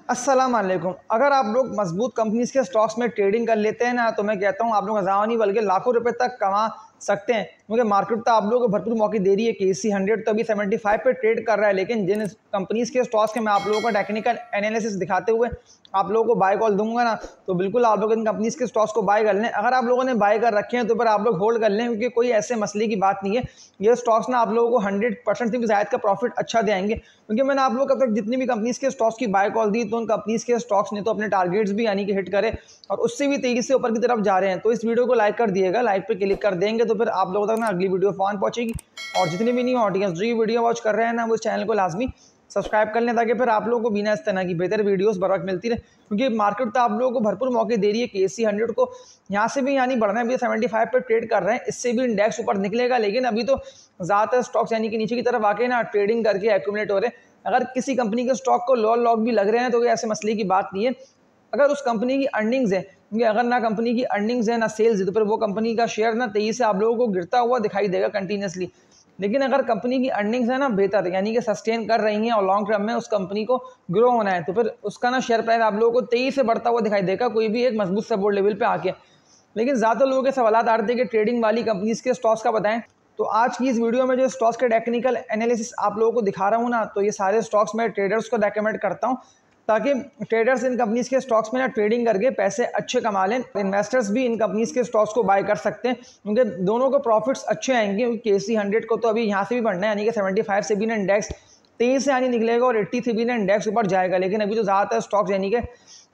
अस्सलाम वालेकुम। अगर आप लोग मजबूत कंपनीज के स्टॉक्स में ट्रेडिंग कर लेते हैं ना, तो मैं कहता हूँ आप लोग हज़ारों नहीं बल्कि लाखों रुपए तक कमा सकते हैं, क्योंकि मार्केट तो आप लोगों को भरपूर मौके दे रही है। KC 100 तो अभी 75 पे ट्रेड कर रहा है, लेकिन जिन कंपनीज के स्टॉक्स के मैं आप लोगों को टेक्निकल एनालिसिस दिखाते हुए आप लोगों को बाय कॉल दूंगा ना, तो बिल्कुल आप लोग इन कंपनीज के स्टॉक्स को बाय कर लें। अगर आप लोगों ने बाय कर रखे हैं तो फिर आप लोग होल्ड कर लें, क्योंकि कोई ऐसे मसले की बात नहीं है। ये स्टॉक्स ना आप लोगों को 100% से भी ज़्यादा का प्रॉफिट अच्छा देंगे, क्योंकि मैंने आप लोग अब तक जितनी भी कंपनीज के स्टॉक्स की बाय कॉल दी, तो उन कंपनीज के स्टॉक्स ने तो अपने टारगेट्स भी यानी कि हिट करे और उससे भी तेजी से ऊपर की तरफ जा रहे हैं। तो इस वीडियो को लाइक कर दिएगा, लाइक पे क्लिक कर देंगे तो फिर आप लोगों तक ना अगली वीडियो फौरन पहुंचेगी। और जितने भी न्यू ऑडियंस जो ये वीडियो वॉच कर रहे हैं ना, वो इस चैनल को लाजमी सब्सक्राइब कर लें, ताकि फिर आप लोगों को बिना इस तरह की बेहतर वीडियोस बर वक्त मिलती रहे, क्योंकि मार्केट तो आप लोगों को भरपूर मौके दे रही है। KC 100 को यहाँ से भी यानी बढ़ना भी 75 पे ट्रेड कर रहे हैं, इससे भी इंडेक्स ऊपर निकलेगा, लेकिन अभी तो ज़्यादातर स्टॉक्स यानी कि नीचे की तरफ आके ना ट्रेडिंग करके एक्यूमुलेट हो रहे हैं। अगर किसी कंपनी के स्टॉक को लोअर लॉक भी लग रहे हैं तो ये ऐसे मसले की बात नहीं है। अगर उस कंपनी की अर्निंग्स है, क्योंकि अगर ना कंपनी की अर्निंग्स है ना सेल्स है, तो फिर वो कंपनी का शेयर ना तेजी से आप लोगों को गिरता हुआ दिखाई देगा कंटिन्यूसली। लेकिन अगर कंपनी की अर्निंग्स है ना बेहतर यानी कि सस्टेन कर रही हैं और लॉन्ग टर्म में उस कंपनी को ग्रो होना है, तो फिर उसका ना शेयर प्राइस आप लोगों को तेजी से बढ़ता हुआ दिखाई देगा, कोई भी एक मजबूत सपोर्ट लेवल पे आके। लेकिन ज़्यादातर लोगों के सवाल आ रहे थे कि ट्रेडिंग वाली कंपनीज के स्टॉक्स का बताएं, तो आज की इस वीडियो में जो स्टॉक्स के टेक्निकल एनालिसिस आप लोगों को दिखा रहा हूँ ना, तो ये सारे स्टॉक्स मैं ट्रेडर्स को रेकमेंड करता हूँ, ताकि ट्रेडर्स इन कंपनीज के स्टॉक्स में ना ट्रेडिंग करके पैसे अच्छे कमा लें। इन्वेस्टर्स भी इन कंपनीज के स्टॉक्स को बाय कर सकते हैं, क्योंकि दोनों को प्रॉफिट्स अच्छे आएंगे। KC 100 को तो अभी यहाँ से भी बढ़ना है, यानी कि 75 से भी ना इंडेक्स 23 से यानी निकलेगा और 80 से भी ना इंडेक्स ऊपर जाएगा। लेकिन अभी तो ज़्यादातर स्टॉक्स यानी कि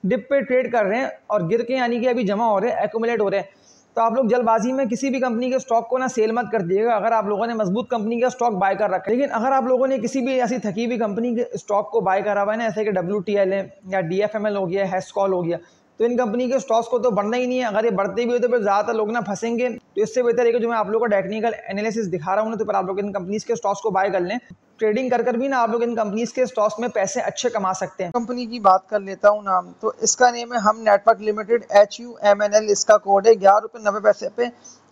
डिप पे ट्रेड कर रहे हैं और गिर के यानी कि अभी जमा हो रहे हैं, एक्यूमुलेट हो रहे हैं। तो आप लोग जल्दबाजी में किसी भी कंपनी के स्टॉक को ना सेल मत कर दिएगा, अगर आप लोगों ने मजबूत कंपनी का स्टॉक बाय कर रखा है। लेकिन अगर आप लोगों ने किसी भी ऐसी थकी हुई कंपनी के स्टॉक को बाय करा हुआ है ना, जैसे कि WTL है या DFML हो गया, हेस्कॉल हो गया, तो इन कंपनी के स्टॉक्स को तो बढ़ना ही नहीं है। अगर ये बढ़ते भी हो तो फिर ज़्यादातर लोग ना फंसेंगे। तो इससे बेहतर है कि जो मैं आप लोगों को टेक्निकल एनालिसिस दिखा रहा हूँ ना, तो फिर आप लोग इन कंपनीज के स्टॉक्स को बाय कर लें। ट्रेडिंग कर भी ना आप लोग इन कंपनीज के स्टॉक्स में पैसे अच्छे कमा सकते हैं। कंपनी की बात कर लेता हूँ नाम, तो इसका नेम है हम नेटवर्क लिमिटेड, HUMNL इसका कोड है। 11 रुपये 90 पैसे पे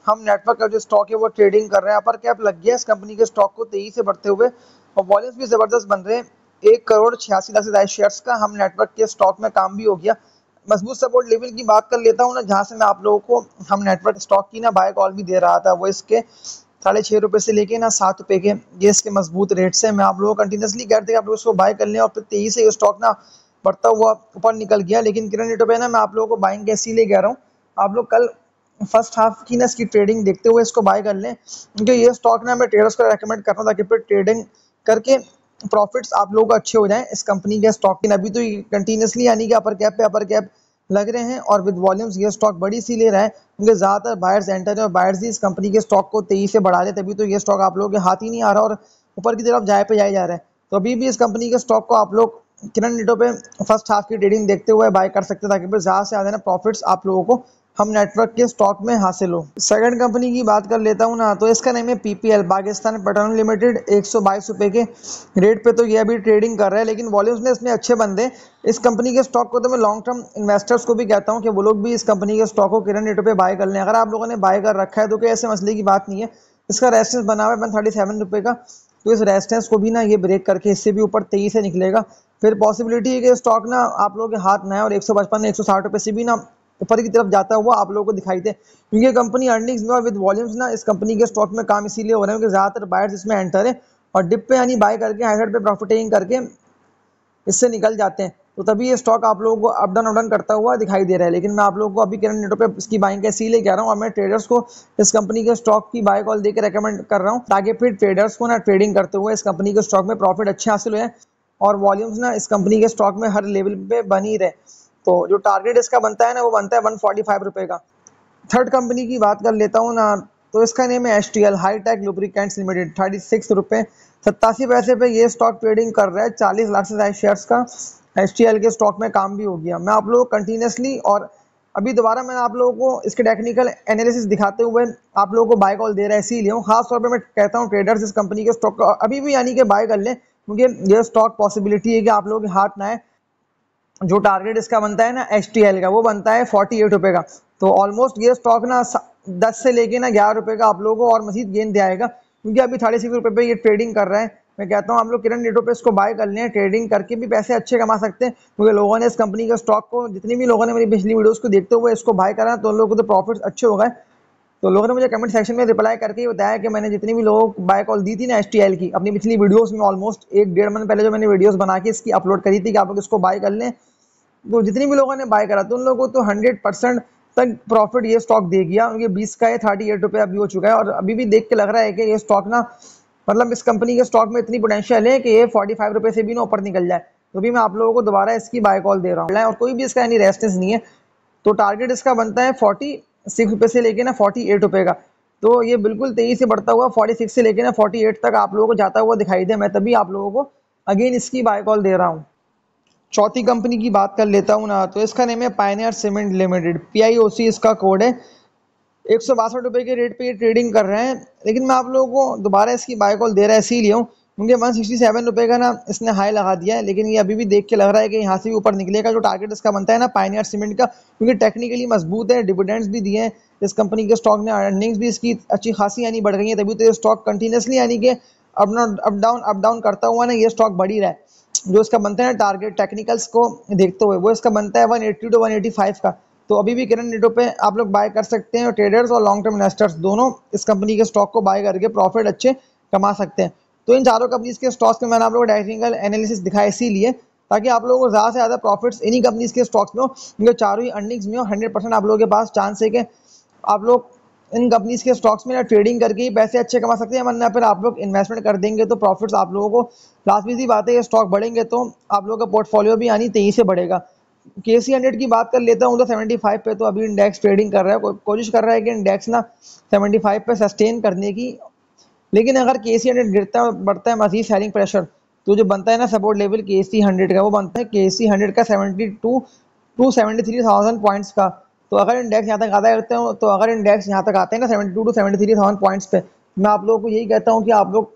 हम नेटवर्क का जो स्टॉक है वो ट्रेडिंग कर रहे हैं। अपर कैप लग गया इस कंपनी के स्टॉक को तेजी से बढ़ते हुए और वॉल्यूम्स भी जबरदस्त बन रहे हैं। 1,86,00,000 से ज़्यादा शेयर्स का हम नेटवर्क के स्टॉक में काम भी हो गया। मजबूत सपोर्ट लेवल की बात कर लेता हूँ ना, जहाँ से मैं आप लोगों को हम नेटवर्क स्टॉक की ना बाय कॉल भी दे रहा था, वो इसके 6.5 रुपये से लेके ना 7 रुपये के ये इसके मजबूत रेट से मैं आप लोगों को कंटिन्यूसली कहते हैं आप लोग इसको बाय कर लें, और फिर तेजी से ये स्टॉक ना बढ़ता हुआ ऊपर निकल गया। लेकिन किरण रेटों पे ना मैं आप लोगों को बाइंग कैसे ले कह रहा हूँ, आप लोग कल फर्स्ट हाफ की ना इसकी ट्रेडिंग देखते हुए इसको बाय कर लें, क्योंकि ये स्टॉक ना मैं ट्रेडर्स को रेकमेंड कर रहा हूँ, ताकि फिर ट्रेडिंग करके प्रॉफिट्स आप लोगों को अच्छे हो जाएं इस कंपनी के स्टॉक की। अभी तो कंटिन्यूसली यानी कि अपर कैप पे अपर कैप लग रहे हैं और विद वॉल्यूम्स ये स्टॉक बड़ी सी ले रहा है, क्योंकि ज़्यादातर बायर्स एंटर है और बायर्स ही इस कंपनी के स्टॉक को तेजी से बढ़ा रहे हैं। तभी तो ये स्टॉक आप लोगों के हाथ ही नहीं आ रहा और ऊपर की तरफ जाए पे जाए जा रहा है। तो अभी भी इस कंपनी के स्टॉक को आप लोग किरण रेटों पे फर्स्ट हाफ की ट्रेडिंग देखते हुए बाय कर सकते हैं, ताकि फिर ज़्यादा से ज़्यादा ना प्रॉफिट्स आप लोगों को हम नेटवर्क के स्टॉक में हासिल हो। सेकंड कंपनी की बात कर लेता हूँ ना, तो इसका नेम है PPL पाकिस्तान पेट्रोलियम लिमिटेड। 122 रुपये के रेट पे तो ये अभी ट्रेडिंग कर रहा है, लेकिन वॉल्यूम्स में इसमें अच्छे बंदे। इस कंपनी के स्टॉक को तो मैं लॉन्ग टर्म इन्वेस्टर्स को भी कहता हूँ कि वो लोग भी इस कंपनी के स्टॉक को किरण रेटों पे बाय कर लें। अगर आप लोगों ने बाय कर रखा है तो कोई ऐसे मसले की बात नहीं है। इसका रेजिस्टेंस बना हुआ है 137 रुपये का, तो इस रेजिस्टेंस को भी ना ये ब्रेक करके इससे भी ऊपर तेजी से निकलेगा। फिर पॉसिबिलिटी है कि स्टॉक ना आप लोगों के हाथ में है और 155 160 रुपये से भी ना ऊपर की तरफ जाता हुआ आप लोगों को दिखाई दे, क्योंकि कंपनी अर्निंग्स में और विद वॉल्यूम्स ना इस कंपनी के स्टॉक में काम इसीलिए हो रहा है क्योंकि ज़्यादातर बायर्स इसमें एंटर है और डिप पे यानी बाय करके हाई साइड पे प्रॉफिटिंग करके इससे निकल जाते हैं। तो तभी ये स्टॉक आप लोगों को अप डाउन करता हुआ दिखाई दे रहा है। लेकिन मैं आप लोगों को अभी किरण रेटों पे इसकी बाइंग का इसीलिए कह रहा हूँ और मैं ट्रेडर्स को इस कंपनी के स्टॉक की बाय कॉल देकर रेकमेंड कर रहा हूँ, ताकि फिर ट्रेडर्स को ना ट्रेडिंग करते हुए इस कंपनी के स्टॉक में प्रॉफिट अच्छे हासिल हुए और वॉल्यूम्स ना इस कंपनी के स्टॉक में हर लेवल पे बनी रहे। तो जो टारगेट इसका बनता है ना, वो बनता है 145 रुपये का। थर्ड कंपनी की बात कर लेता हूँ ना, तो इसका नेम है HTL हाईटेक लुब्रिकेंट्स लिमिटेड। 36 रुपये 87 पैसे पे ये स्टॉक ट्रेडिंग कर रहा है। 40 लाख से ज़्यादा शेयर्स का HTL के स्टॉक में काम भी हो गया। मैं आप लोगों को कंटिन्यूसली और अभी दोबारा मैं आप लोगों को इसके टेक्निकल एनालिसिस दिखाते हुए आप लोगों को बाय कॉल दे रहा है, इसीलिए हूँ। खास तौर पे मैं कहता हूँ ट्रेडर्स इस कंपनी के स्टॉक को अभी भी यानी कि बाय कर लें, क्योंकि ये स्टॉक पॉसिबिलिटी है कि आप लोगों के हाथ ना आए। जो टारगेट इसका बनता है ना HTL का, वो बनता है 48 रुपये का। तो ऑलमोस्ट ये स्टॉक ना 10 से लेके ना 11 रुपये का आप लोगों को और मजीद गेन दे आएगा, क्योंकि अभी 36 रुपये पे ये ट्रेडिंग कर रहा है मैं कहता हूँ आप लोग करंट रेटों पे इसको बाय कर लें, ट्रेडिंग करके भी पैसे अच्छे कमा सकते हैं, क्योंकि लोगों ने इस कंपनी के स्टॉक को, जितने भी लोगों ने मेरी पिछली वीडियोस को देखते हुए इसको बाय करा, तो उन लोगों को तो प्रॉफिट्स अच्छे हो गए। तो लोगों ने मुझे कमेंट सेक्शन में रिप्लाई करके ही बताया कि मैंने जितनी भी लोगों को बाय कॉल दी थी ना STL की, अपनी पिछली वीडियोस में ऑलमोस्ट 1-1.5 मंथ पहले जो मैंने वीडियोस बना के इसकी अपलोड करी थी कि आप लोग इसको बाय कर लें, तो जितनी भी लोगों ने बाय करा तो उन लोगों को तो 100% तक प्रॉफिट ये स्टॉक दे गया। उनके 20 का ये 38 रुपये अभी हो चुका है, और अभी भी देख के लग रहा है कि ये स्टॉक ना, मतलब इस कंपनी के स्टॉक में इतनी पोटेंशियल है कि ये 45 रुपये से भी ना ऊपर निकल जाए। तो भी मैं आप लोगों को दोबारा इसकी बाय कॉल दे रहा हूँ, और कोई भी इसका एनी रेस्टेंस नहीं है। तो टारगेट इसका बनता है 46 रुपये से लेके ना 48 रुपये का। तो ये बिल्कुल तेजी से बढ़ता हुआ 46 से लेके ना 48 तक आप लोगों को जाता हुआ दिखाई दे, मैं तभी आप लोगों को अगेन इसकी बाय कॉल दे रहा हूँ। चौथी कंपनी की बात कर लेता हूँ ना, तो इसका नेम है पायनियर सीमेंट लिमिटेड, PIOC इसका कोड है। 162 रुपये के रेट पे ये ट्रेडिंग कर रहे हैं, लेकिन मैं आप लोगों को दोबारा इसकी बाय कॉल दे रहा है इसीलिए हूँ क्योंकि 167 रुपये का ना इसने हाई लगा दिया है, लेकिन ये अभी भी देख के लग रहा है कि यहाँ से भी ऊपर निकलेगा। जो टारगेट इसका बनता है ना पायनियर सीमेंट का, क्योंकि टेक्निकली मजबूत है, डिविडेंड्स भी दिए हैं इस कंपनी के स्टॉक ने, अर्निंग्स भी इसकी अच्छी खासी यानी बढ़ गई है, तभी तो ये स्टॉक कंटिन्यूसली यानी कि अप डाउन करता हुआ ना ये स्टॉक बढ़ ही रहा है। जो इसका बनता है टारगेट टेक्निकल्स को देखते हुए, वो इसका बनता है 180 to 185 का। तो अभी भी करंट रेटों पे आप लोग बाय कर सकते हैं, और ट्रेडर्स और लॉन्ग टर्म इन्वेस्टर्स दोनों इस कंपनी के स्टॉक को बाय करके प्रॉफिट अच्छे कमा सकते हैं। तो इन चारों कंपनीज के स्टॉक्स में मैंने आप लोगों को टेक्निकल एनालिसिस दिखाया इसीलिए ताकि आप लोगों को ज़्यादा से ज़्यादा प्रॉफिट्स इन्हीं कंपनीज के स्टॉक्स में हो, क्योंकि चारों ही अर्निंग्स में हो। 100% आप लोगों के पास चांस है कि आप लोग इन कंपनीज के स्टॉक्स में ट्रेडिंग करके ही पैसे अच्छे कमा सकते हैं, वरना फिर आप लोग इन्वेस्टमेंट कर देंगे तो प्रॉफिट्स आप लोगों को, लाजमी सी बात है ये स्टॉक बढ़ेंगे तो आप लोगों का पोर्टफोलियो भी यानी तेजी से बढ़ेगा। KC 100 की बात कर लेता हूँ तो 75 पे तो अभी इंडेक्स ट्रेडिंग कर रहा है, कोशिश कर रहा है कि इंडेक्स ना 75 पे सस्टेन करने की। लेकिन अगर KC 100 गिरता बढ़ता है मजीद सेलिंग प्रेशर, तो जो बनता है ना सपोर्ट लेवल KC 100 का, वो बनता है KC 100 का 72 to 73,000 पॉइंट्स का। तो अगर इंडेक्स यहाँ तक आता करते हो, तो अगर इंडेक्स यहाँ तक आते हैं ना 72 to 73,000 पॉइंट्स पे, मैं आप लोगों को यही कहता हूँ कि आप लोग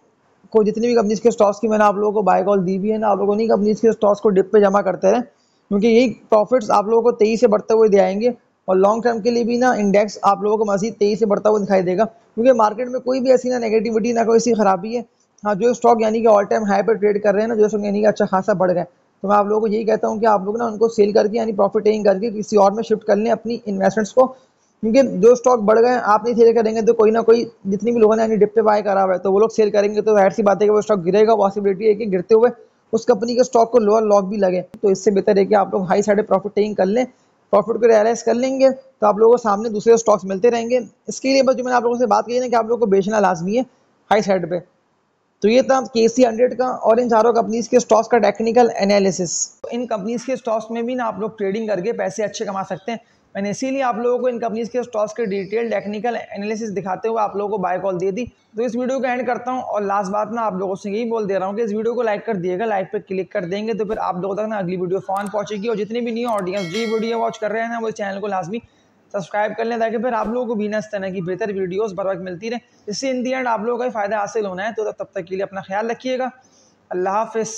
को जितनी भी कंपनीज के स्टॉक्स की मैंने आप लोगों को बाय कॉल दी भी है ना, आप लोगों ने कंपनीज के स्टॉक्स को डिप पे जमा करते रहे, क्योंकि यही प्रॉफिट्स आप लोगों को तेजी से बढ़ते हुए दिखाएंगे। और लॉन्ग टर्म के लिए भी ना इंडेक्स आप लोगों को मजीद तेजी से बढ़ता हुआ दिखाई देगा, क्योंकि मार्केट में कोई भी ऐसी ना नेगेटिविटी ना कोई ऐसी खराबी है। हाँ, जो स्टॉक यानी कि ऑल टाइम हाई पर ट्रेड कर रहे हैं ना, जो स्टॉक यानी कि अच्छा खासा बढ़ गए, तो मैं आप लोगों को यही कहता हूँ कि आप लोग ना उनको सेल करके यानी प्रॉफिट टेकिंग करके किसी और में शिफ्ट कर लें अपनी इन्वेस्टमेंट्स को, क्योंकि जो स्टॉक बढ़ गए आप नहीं सेल करेंगे तो कोई ना कोई, जितनी भी लोगों ने यानी डिप पे बाय करा हुआ है तो वो लोग सेल करेंगे, तो जाहिर सी बात है कि वो स्टॉक गिरेगा, पॉसिबिलिटी है कि गिरते हुए उस कंपनी के स्टॉक को लोअर लॉक भी लगे। तो इससे बेहतर है कि आप लोग हाई साइड प्रॉफिट टेकिंग कर लें, प्रॉफिट को रियलाइज कर लेंगे तो आप लोगों को सामने दूसरे स्टॉक्स मिलते रहेंगे। इसके लिए बस जो मैंने आप लोगों से बात की ना कि आप लोगों को बेचना लाजमी है हाई साइड पे। तो ये था KC 100 का और इन चारों कंपनीज के स्टॉक्स का टेक्निकल एनालिसिस। इन कंपनीज के स्टॉक्स में भी ना आप लोग ट्रेडिंग करके पैसे अच्छे कमा सकते हैं। मैंने इसीलिए आप लोगों को इन कंपनीज के स्टॉक्स के डिटेल टेक्निकल एनालिसिस दिखाते हुए आप लोगों को बाय कॉल दे दी। तो इस वीडियो को एंड करता हूं, और लास्ट बात ना आप लोगों से यही बोल दे रहा हूं कि इस वीडियो को लाइक कर दिएगा, लाइक पे क्लिक कर देंगे तो फिर आप लोगों तक ना अगली वीडियो फॉन पहुंचेगी। और जितनी भी न्यू ऑडियंस जो वीडियो वॉच कर रहे हैं ना, वो चैनल को लाजमी सब्सक्राइब कर लें, ताकि फिर आप लोगों को भी ना इस तरह की बेहतर वीडियोस बर वक्त मिलती रहे। इससे इन दी एंड आप लोगों का फ़ायदा हासिल होना है। तो तब तक के लिए अपना ख्याल रखिएगा। अल्लाह हाफिज़।